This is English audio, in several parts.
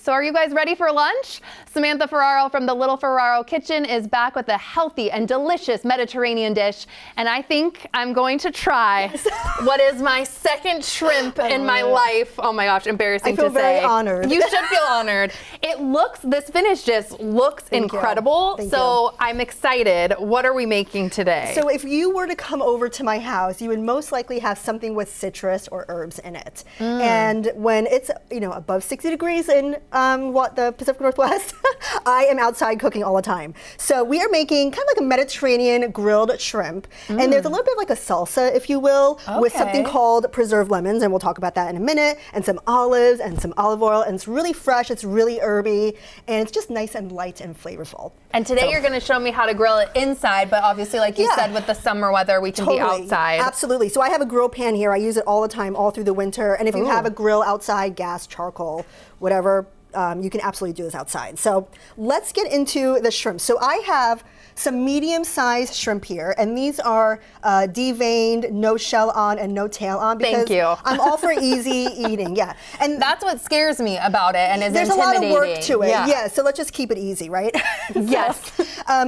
So are you guys ready for lunch? Samantha Ferraro from the Little Ferraro Kitchen is back with a healthy and delicious Mediterranean dish. And I think I'm going to try what is my second shrimp in my life. Oh my gosh, embarrassing to say. I feel very honored. You should feel honored. This finish just looks incredible. So I'm excited. What are we making today? So if you were to come over to my house, you would most likely have something with citrus or herbs in it. And when it's above 60 degrees in the Pacific Northwest, I am outside cooking all the time. So we are making kind of like a Mediterranean grilled shrimp. And there's a little bit like a salsa, if you will, with something called preserved lemons, and we'll talk about that in a minute, and some olives and some olive oil, and it's really fresh, it's really herby, and it's just nice and light and flavorful. And today you're going to show me how to grill it inside, but obviously, like you said, with the summer weather, we can be outside. Absolutely. So I have a grill pan here. I use it all the time, all through the winter. And if you have a grill outside, gas, charcoal, whatever, you can absolutely do this outside. So let's get into the shrimp. So I have some medium-sized shrimp here, and these are deveined, no shell on and no tail on, because Thank you. I'm all for easy eating. Yeah, and that's what scares me about it, and is there's intimidating. a lot of work to it. Yeah, so let's just keep it easy, right? Yes.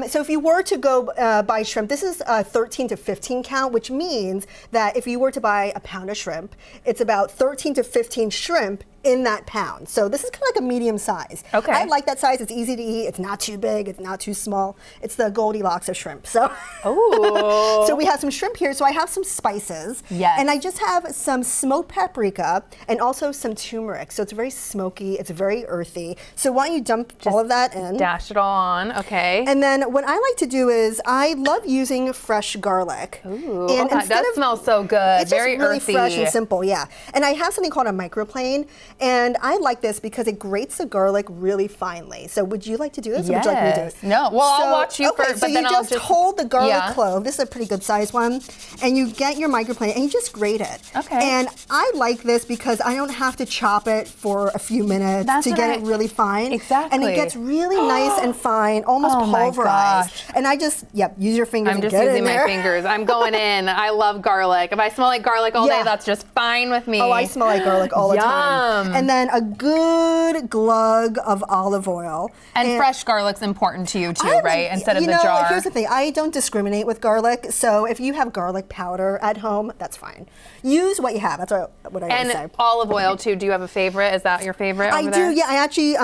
So if you were to go buy shrimp, this is a 13 to 15 count, which means that if you were to buy a pound of shrimp, it's about 13 to 15 shrimp in that pound. So this is kind of like a medium size. Okay. I like that size. It's easy to eat. It's not too big. It's not too small. It's the Goldilocks of shrimp. So, so we have some shrimp here. So I have some spices. Yes. And I just have some smoked paprika and also some turmeric. So it's very smoky. It's very earthy. So why don't you dump all of that in? Dash it all on. Okay. And then what I like to do is I love using fresh garlic. Ooh, and that does smell so good. It's very just really earthy. Fresh and simple, yeah. And I have something called a microplane, and I like this because it grates the garlic really finely. So would you like to do this? Yes. Or would you like me to do it? No. Well, I'll watch you first, so but then you I'll just hold the garlic clove. This is a pretty good size one, and you get your microplane and you just grate it. Okay. And I like this because I don't have to chop it for a few minutes to get it really fine. Exactly. And it gets really nice and fine, almost pulverized. And I just, use your fingers and get it in there. I'm just using my fingers. I'm going in. I love garlic. If I smell like garlic all day, that's just fine with me. Oh, I smell like garlic all the time. And then a good glug of olive oil. And fresh garlic's important to you too, right? Instead of the jar. Here's the thing. I don't discriminate with garlic. So if you have garlic powder at home, that's fine. Use what you have. That's what I would say. And olive oil too. Do you have a favorite? Is that your favorite over there? I do, yeah. I actually,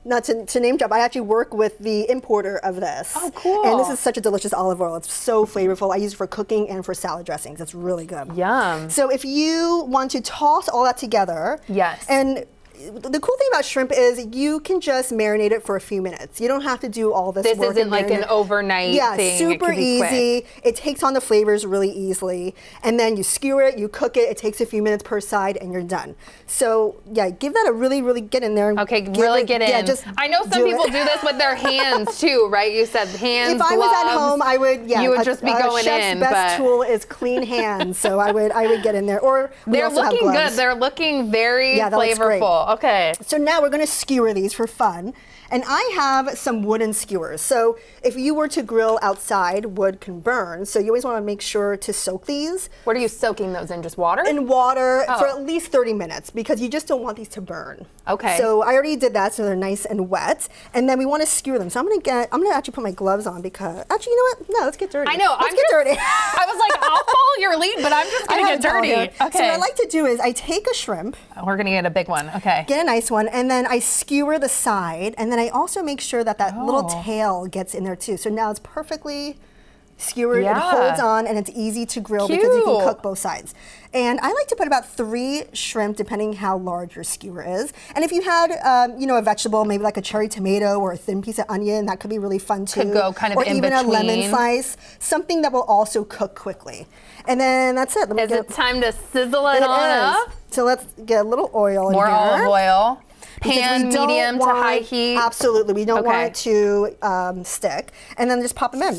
not to name drop, I actually work with the importer of this. Oh, cool. And this is such a delicious olive oil. It's so flavorful. I use it for cooking and for salad dressings. It's really good. Yum. So if you want to toss all that together. Yes. And the cool thing about shrimp is you can just marinate it for a few minutes. You don't have to do all this work. This isn't like an overnight thing. Yeah, super easy. It takes on the flavors really easily. And then you skewer it, you cook it. It takes a few minutes per side, and you're done. So yeah, give that a really, really get in there. Okay, really get in. Yeah, just I know some people do this with their hands too, right? You said hands, If I was at home, I would. Yeah, you would just be going chef's in. Best tool is clean hands, so I would get in there. Or they're looking good. They're looking very flavorful. Okay. So now we're going to skewer these for fun. And I have some wooden skewers. So if you were to grill outside, wood can burn. So you always want to make sure to soak these. What are you soaking those in? Just water? In water for at least 30 minutes because you just don't want these to burn. Okay. So I already did that, so they're nice and wet. And then we want to skewer them. So I'm gonna actually put my gloves on because actually, you know what? No, let's get dirty. I know. Let's get dirty. I was like, I'll follow your lead, but I'm just gonna get dirty. Okay. So what I like to do is I take a shrimp. We're gonna get a big one. Okay. Get a nice one, and then I skewer the side, and then I also make sure that little tail gets in there too. So now it's perfectly skewered, it holds on, and it's easy to grill because you can cook both sides. And I like to put about 3 shrimp, depending how large your skewer is. And if you had, a vegetable, maybe like a cherry tomato or a thin piece of onion, that could be really fun too. Could go kind of in between. Or even a lemon slice, something that will also cook quickly. And then that's it. Is it time to sizzle it on up? So let's get a little oil in here. More olive oil. Pan, medium to high heat. Absolutely, we don't want it to stick. And then just pop them in.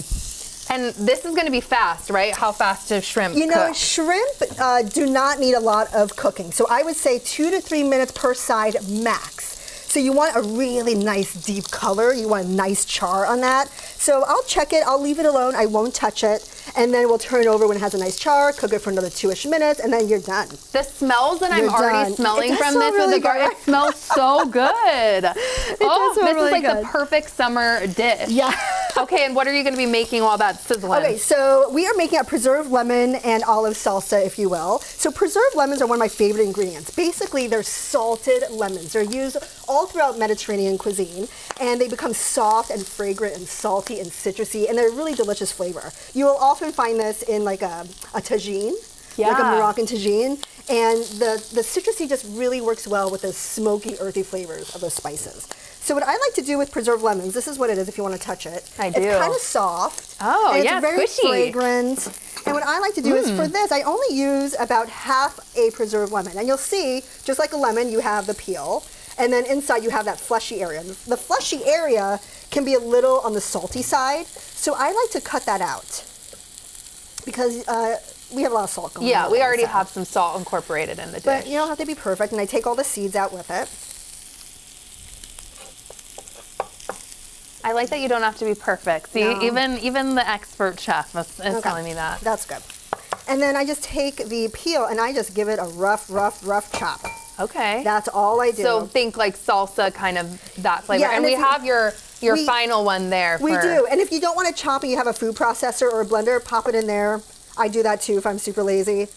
And this is going to be fast, right? How fast does shrimp cook? Shrimp do not need a lot of cooking. So I would say 2 to 3 minutes per side max. So you want a really nice deep color. You want a nice char on that. So I'll check it. I'll leave it alone. I won't touch it. And then we'll turn it over when it has a nice char, cook it for another 2-ish minutes, and then you're done. The smells that I'm already smelling from this with the garlic, it smells so good. This is like the perfect summer dish. Yeah. Okay, and what are you going to be making while that's sizzling? Okay, so we are making a preserved lemon and olive salsa, if you will. So preserved lemons are one of my favorite ingredients. Basically, they're salted lemons. They're used all throughout Mediterranean cuisine, and they become soft and fragrant and salty and citrusy, and they're a really delicious flavor. You will often find this in like a tagine, like a Moroccan tagine, and the citrusy just really works well with the smoky, earthy flavors of those spices. So what I like to do with preserved lemons, this is what it is if you want to touch it. I do. It's kind of soft. Oh, and yeah, it's very squishy. fragrant. And what I like to do is for this, I only use about half a preserved lemon. And you'll see, just like a lemon, you have the peel. And then inside you have that fleshy area. The fleshy area can be a little on the salty side. So I like to cut that out because we have a lot of salt going on. Yeah, we already have some salt incorporated in the dish. But you don't have to be perfect. And I take all the seeds out with it. I like that you don't have to be perfect. See, even the expert chef is telling me that. That's good. And then I just take the peel and I just give it a rough chop. Okay. That's all I do. So think like salsa, kind of that flavor. Yeah, and we have your final one there. We do. And if you don't want to chop and you have a food processor or a blender, pop it in there. I do that too if I'm super lazy.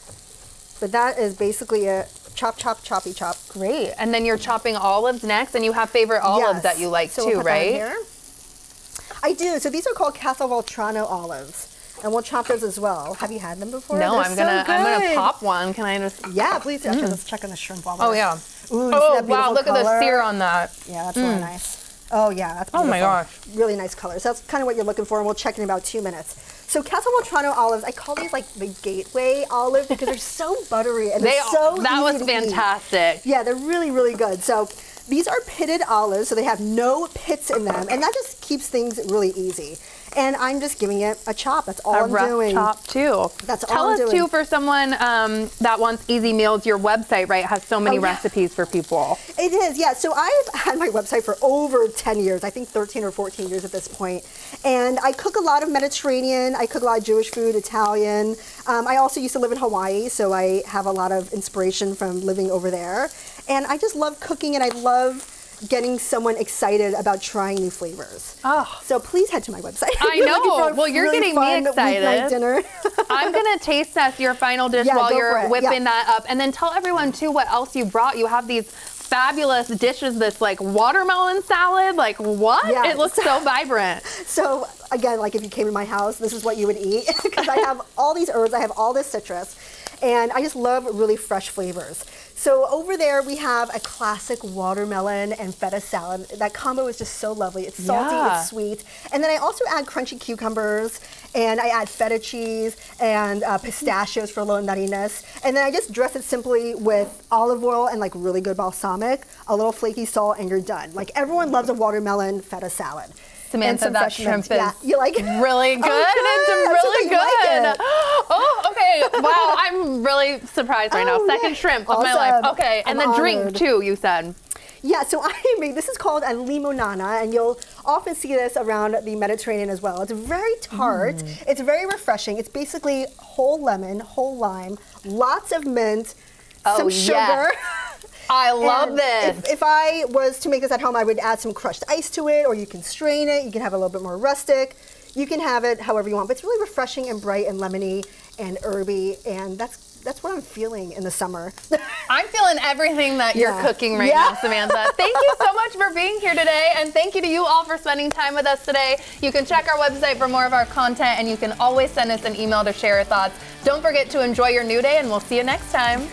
But that is basically a chop, choppy chop. Great. And then you're chopping olives next, and you have favorite olives that you like so too, we'll put right? that in here. I do. So these are called Castelvoltrano olives. And we'll chop those as well. Have you had them before? No, They're I'm gonna pop one. Can I just? Yeah, please. Actually, let's check on the shrimp while Oh yeah. Ooh, Oh wow! Look at the sear on that. Yeah, that's really nice. Oh yeah, that's beautiful. Oh my gosh. Really nice color. So that's kind of what you're looking for, and we'll check in about 2 minutes. So Castelvoltrano olives, I call these like the gateway olive because they're so buttery and they're so That was easy to eat. fantastic. Yeah, they're really good. So these are pitted olives, so they have no pits in them, and that just keeps things really easy. And I'm just giving it a chop. That's all I'm doing. A rough chop too. That's Tell all I'm us doing. too, for someone that wants easy meals, your website, right, has so many recipes for people. It is, yeah. So I've had my website for over 10 years, I think 13 or 14 years at this point. And I cook a lot of Mediterranean, I cook a lot of Jewish food, Italian. I also used to live in Hawaii, so I have a lot of inspiration from living over there. And I just love cooking, and I love getting someone excited about trying new flavors. Oh. So please head to my website. I know. Well, you're getting me excited. Weeknight dinner. I'm going to taste test your final dish while you're whipping that up. And then tell everyone, too, what else you brought. You have these fabulous dishes, this like watermelon salad. Like what? Yes. It looks so vibrant. So again, like if you came to my house, this is what you would eat because I have all these herbs, I have all this citrus, and I just love really fresh flavors. So over there we have a classic watermelon and feta salad. That combo is just so lovely. It's salty, it's sweet. And then I also add crunchy cucumbers, and I add feta cheese and pistachios for a little nuttiness. And then I just dress it simply with olive oil and like really good balsamic, a little flaky salt, and you're done. Like everyone loves a watermelon feta salad. Samantha, that shrimp is you like it? really good. Oh, it's really good. Like Oh, okay. Wow, I'm really surprised right now. Second shrimp of my life. Okay, and the drink too, you said. Yeah, so I made, this is called a limonana, and you'll often see this around the Mediterranean as well. It's very tart, it's very refreshing. It's basically whole lemon, whole lime, lots of mint, some sugar. Yes. I love this. If I was to make this at home, I would add some crushed ice to it, or you can strain it. You can have it a little bit more rustic. You can have it however you want, but it's really refreshing and bright and lemony and herby, and that's what I'm feeling in the summer. I'm feeling everything that you're cooking right now, Samantha. Thank you so much for being here today, and thank you to you all for spending time with us today. You can check our website for more of our content, and you can always send us an email to share your thoughts. Don't forget to enjoy your new day, and we'll see you next time.